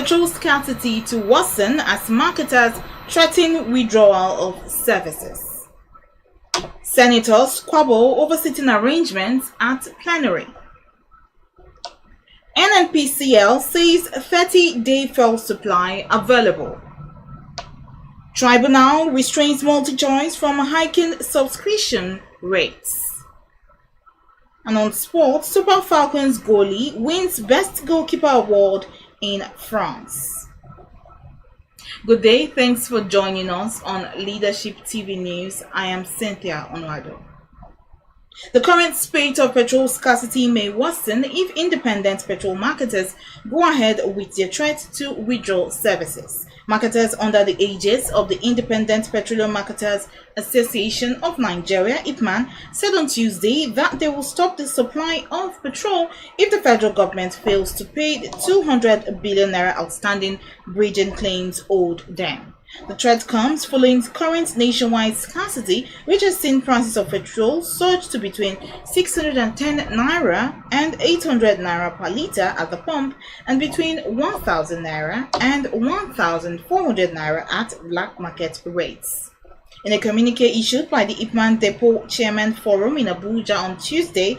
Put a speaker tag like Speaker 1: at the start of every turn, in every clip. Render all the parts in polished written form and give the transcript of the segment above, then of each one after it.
Speaker 1: Petrol scarcity to worsen as marketers threaten withdrawal of services. Senators squabble over sitting arrangements at plenary. NNPCL says 30-day fuel supply available. Tribunal restrains multi-choice from hiking subscription rates. And on sports, Super Falcons goalie wins Best Goalkeeper Award in France. Good day, thanks for joining us on Leadership TV News. I am Cynthia Onwado. The current spate of petrol scarcity may worsen if independent petrol marketers go ahead with their threat to withdraw services. Marketers under the aegis of the Independent Petroleum Marketers Association of Nigeria, IPMAN, said on Tuesday that they will stop the supply of petrol if the federal government fails to pay the 200 billion naira outstanding bridging claims owed them. The threat comes following current nationwide scarcity, which has seen prices of petrol surge to between 610 naira and 800 naira per litre at the pump and between 1,000 naira and 1,400 naira at black market rates. In a communique issued by the IPMAN Depot Chairman Forum in Abuja on Tuesday,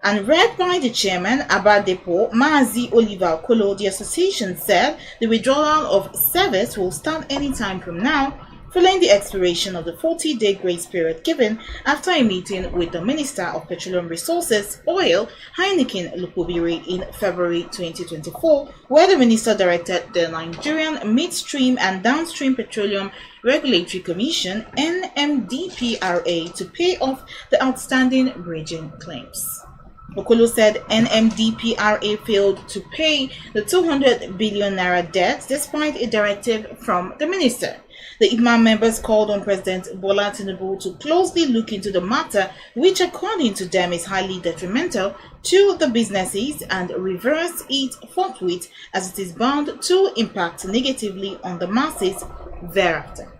Speaker 1: and read by the chairman, Abba Depot, Maazi Oliver Kolo, the association said the withdrawal of service will start any time from now, following the expiration of the 40-day grace period given after a meeting with the Minister of Petroleum Resources, Oil, Heineken Lukubiri in February 2024, where the minister directed the Nigerian Midstream and Downstream Petroleum Regulatory Commission, NNPCL, to pay off the outstanding bridging claims. Okolo said NNPCL failed to pay the 200 billion naira debt despite a directive from the minister. The IPMAN members called on President Bola Tinubu to closely look into the matter, which according to them is highly detrimental to the businesses, and reverse it forthwith as it is bound to impact negatively on the masses thereafter.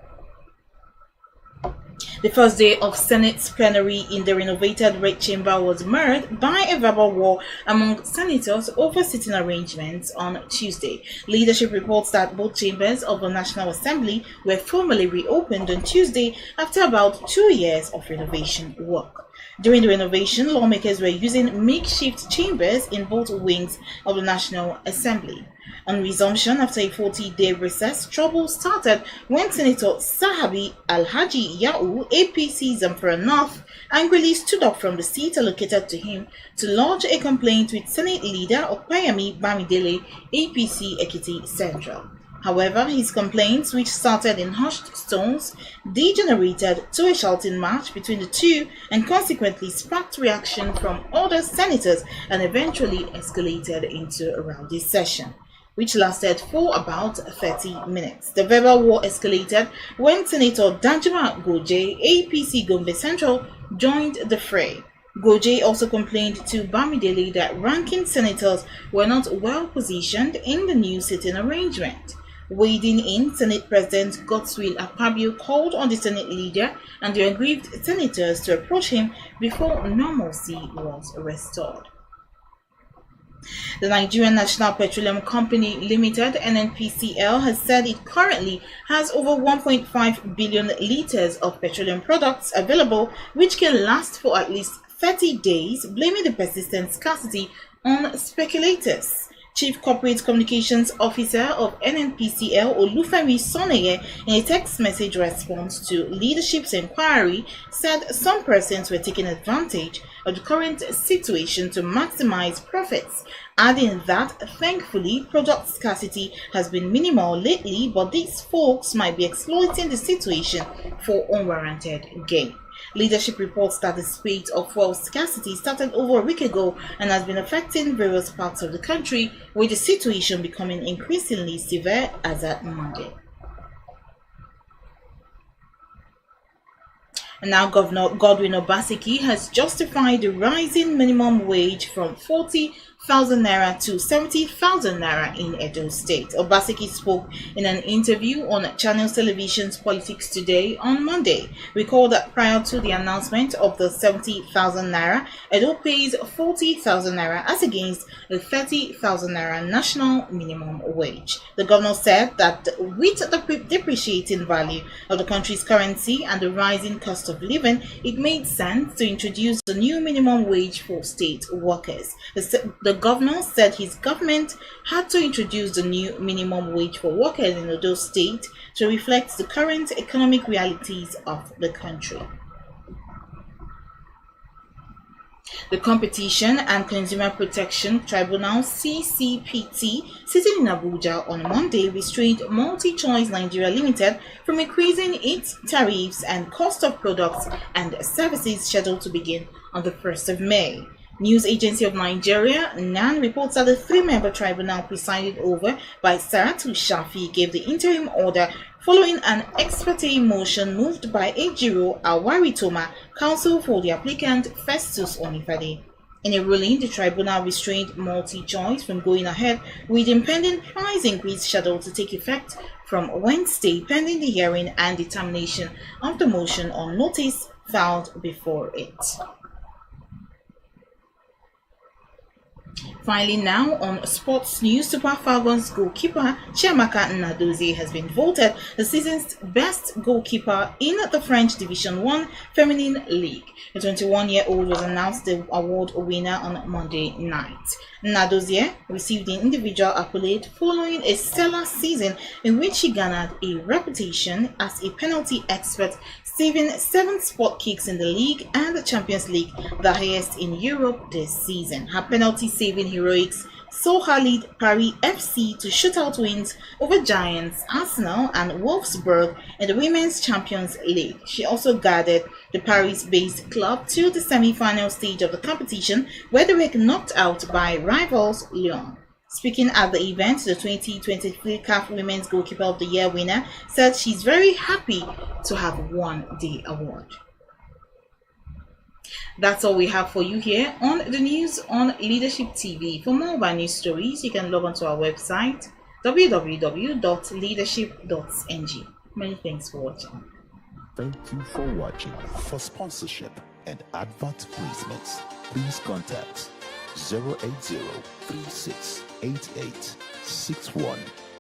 Speaker 1: The first day of Senate's plenary in the renovated Red Chamber was marred by a verbal war among senators over sitting arrangements on Tuesday. Leadership reports that both chambers of the National Assembly were formally reopened on Tuesday after about 2 years of renovation work. During the renovation, lawmakers were using makeshift chambers in both wings of the National Assembly. On resumption after a 40-day recess, trouble started when Senator Sahabi Alhaji Ya'u, APC Zamfara North, angrily stood up from the seat allocated to him to lodge a complaint with Senate leader Opayemi Bamidele, APC Ekiti Central. However, his complaints, which started in hushed tones, degenerated to a shouting match between the two and consequently sparked reaction from other senators and eventually escalated into a rowdy session, which lasted for about 30 minutes. The verbal war escalated when Senator Danjuma Goje, APC Gombe Central, joined the fray. Goje also complained to Bamidele that ranking senators were not well positioned in the new sitting arrangement. Wading in, Senate President Godswill Akpabio called on the Senate leader and the aggrieved senators to approach him before normalcy was restored. The Nigerian National Petroleum Company Limited, NNPCL, has said it currently has over 1.5 billion litres of petroleum products available, which can last for at least 30 days, blaming the persistent scarcity on speculators. Chief Corporate Communications Officer of NNPCL, Olufemi Soneye, in a text message response to leadership's inquiry, said some persons were taking advantage of the current situation to maximize profits, adding that thankfully product scarcity has been minimal lately, but these folks might be exploiting the situation for unwarranted gain. Leadership reports that the spate of fuel scarcity started over a week ago and has been affecting various parts of the country, with the situation becoming increasingly severe as at Monday. And now Governor Godwin Obaseki has justified the rising minimum wage from 40 naira to 70,000 naira in Edo State. Obaseki spoke in an interview on Channels Television's Politics Today on Monday. Recall that prior to the announcement of the 70,000 naira, Edo pays 40,000 naira as against the 30,000 naira national minimum wage. The governor said that with the depreciating value of the country's currency and the rising cost of living, it made sense to introduce the new minimum wage for state workers. The governor said his government had to introduce the new minimum wage for workers in Edo State to reflect the current economic realities of the country. The Competition and Consumer Protection Tribunal (CCPT) sitting in Abuja on Monday restrained Multi-Choice Nigeria Limited from increasing its tariffs and cost of products and services scheduled to begin on the 1st of May. News Agency of Nigeria, NAN, reports that the three-member tribunal presided over by Saratu Shafi gave the interim order following an ex parte motion moved by Ejiro Awaritoma, counsel for the applicant Festus Onifade. In a ruling, the tribunal restrained Multi-Choice from going ahead with impending price increase scheduled to take effect from Wednesday, pending the hearing and determination of the motion on notice filed before it. Finally, now on sports news, Super Falcons goalkeeper Chiamaka Nnadozie has been voted the season's best goalkeeper in the French Division 1 Feminine League. The 21-year-old was announced the award winner on Monday night. Nnadozie received the individual accolade following a stellar season in which she garnered a reputation as a penalty expert, saving 7 spot kicks in the league and the Champions League, the highest in Europe this season. Her penalty saving heroics saw her lead Paris FC to shootout wins over Giants, Arsenal and Wolfsburg in the Women's Champions League. She also guided the Paris-based club to the semi-final stage of the competition, where they were knocked out by rivals Lyon. Speaking at the event, the 2023 CAF Women's Goalkeeper of the Year winner said she's very happy to have won the award. That's all we have for you here on the news on Leadership TV. For more of our news stories, you can log on to our website www.leadership.ng. Many thanks for watching.
Speaker 2: Thank you for watching. For sponsorship and advert placements, please contact 080 3688 61